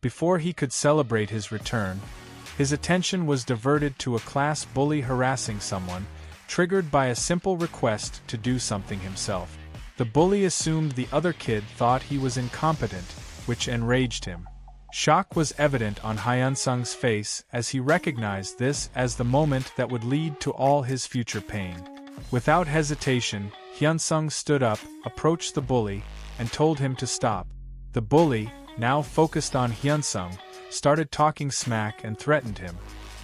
Before he could celebrate his return, his attention was diverted to a class bully harassing someone, triggered by a simple request to do something himself. The bully assumed the other kid thought he was incompetent, which enraged him. Shock was evident on Hyun-sung's face as he recognized this as the moment that would lead to all his future pain. Without hesitation, Hyun-sung stood up, approached the bully, and told him to stop. The bully, now focused on Hyun-sung, started talking smack and threatened him.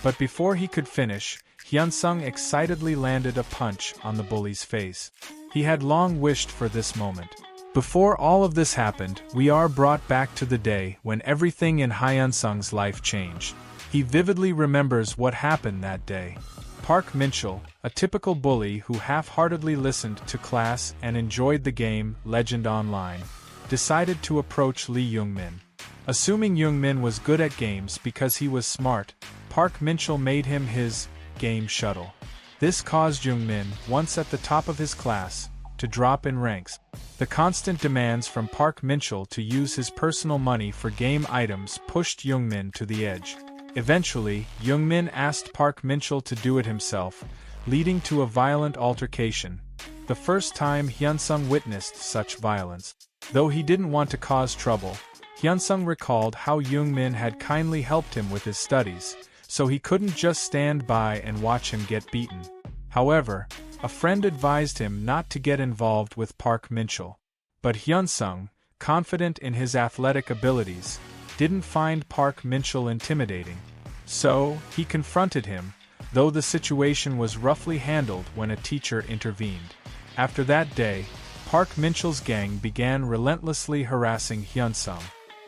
But before he could finish, Hyun-sung excitedly landed a punch on the bully's face. He had long wished for this moment. Before all of this happened, we are brought back to the day when everything in Hyun-sung's life changed. He vividly remembers what happened that day. Park Min-chul, a typical bully who half-heartedly listened to class and enjoyed the game Legend Online, decided to approach Lee Young-min. Assuming Young-min was good at games because he was smart, Park Min-chul made him his game shuttle. This caused Young-min, once at the top of his class, to drop in ranks. The constant demands from Park Min-chul to use his personal money for game items pushed Young-min to the edge. Eventually, Young-min asked Park Min-chul to do it himself, leading to a violent altercation, the first time Hyun-sung witnessed such violence. Though he didn't want to cause trouble, Hyun-sung recalled how Young-min had kindly helped him with his studies, so he couldn't just stand by and watch him get beaten. However, a friend advised him not to get involved with Park Min-chul. But Hyun-sung, confident in his athletic abilities, didn't find Park Min-chul intimidating. So, he confronted him, though the situation was roughly handled when a teacher intervened. After that day, Park Min-chul's gang began relentlessly harassing Hyun-sung.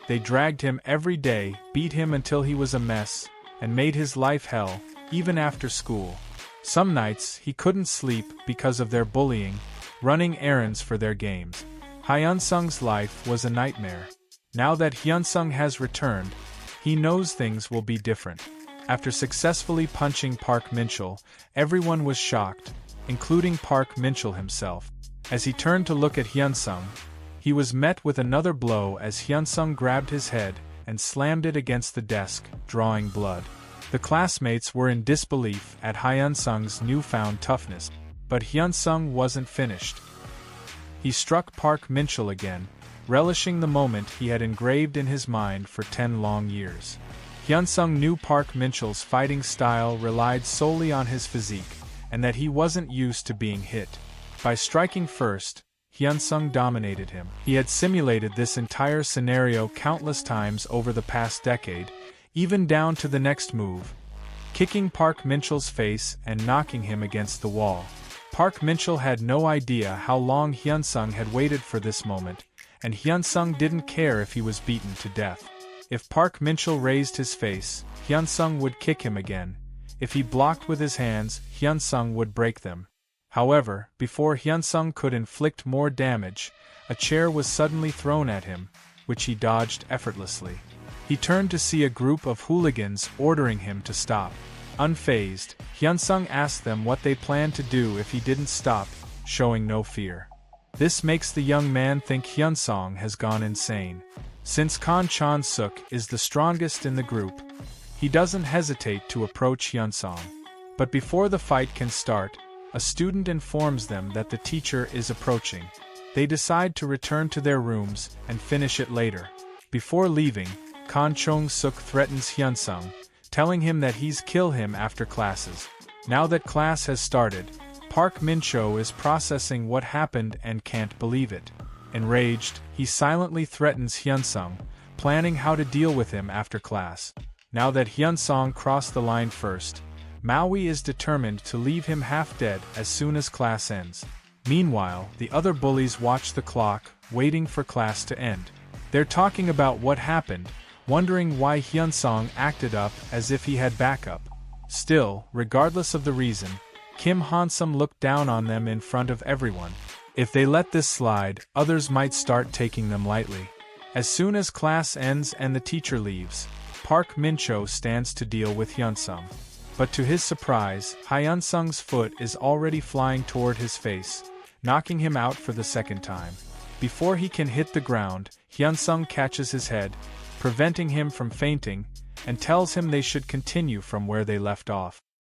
They dragged him every day, beat him until he was a mess, and made his life hell, even after school. Some nights, he couldn't sleep because of their bullying, running errands for their games. Hyun-sung's life was a nightmare. Now that Hyun-sung has returned, he knows things will be different. After successfully punching Park Min-chul, everyone was shocked, including Park Min-chul himself. As he turned to look at Hyun-sung, he was met with another blow as Hyun-sung grabbed his head and slammed it against the desk, drawing blood. The classmates were in disbelief at Hyun-sung's newfound toughness, but Hyun-sung wasn't finished. He struck Park Min-chul again, relishing the moment he had engraved in his mind for 10 long years. Hyun-sung knew Park Min-chul's fighting style relied solely on his physique, and that he wasn't used to being hit. By striking first, Hyun-sung dominated him. He had simulated this entire scenario countless times over the past decade, even down to the next move, kicking Park Min-chul's face and knocking him against the wall. Park Min-chul had no idea how long Hyun-sung had waited for this moment, and Hyun-sung didn't care if he was beaten to death. If Park Min-chul raised his face, Hyun-sung would kick him again. If he blocked with his hands, Hyun-sung would break them. However, before Hyun-sung could inflict more damage, a chair was suddenly thrown at him, which he dodged effortlessly. He turned to see a group of hooligans ordering him to stop. Unfazed, Hyun-sung asked them what they planned to do if he didn't stop, showing no fear. This makes the young man think Hyun-sung has gone insane. Since Kan Chan-suk is the strongest in the group, he doesn't hesitate to approach Hyun-sung. But before the fight can start, a student informs them that the teacher is approaching. They decide to return to their rooms and finish it later. Before leaving, Kan Chong-suk threatens Hyun-sung, telling him that he's kill him after classes. Now that class has started, Park Min-chul is processing what happened and can't believe it. Enraged, he silently threatens Hyun-sung, planning how to deal with him after class. Now that Hyun-sung crossed the line first, Maui is determined to leave him half dead as soon as class ends. Meanwhile, the other bullies watch the clock, waiting for class to end. They're talking about what happened, wondering why Hyun-sung acted up as if he had backup. Still, regardless of the reason, Kim Han-sum looked down on them in front of everyone. If they let this slide, others might start taking them lightly. As soon as class ends and the teacher leaves, Park Min-chul stands to deal with Hyun-sung. But to his surprise, Hyun-sung's foot is already flying toward his face, knocking him out for the second time. Before he can hit the ground, Hyun-sung catches his head, preventing him from fainting, and tells him they should continue from where they left off.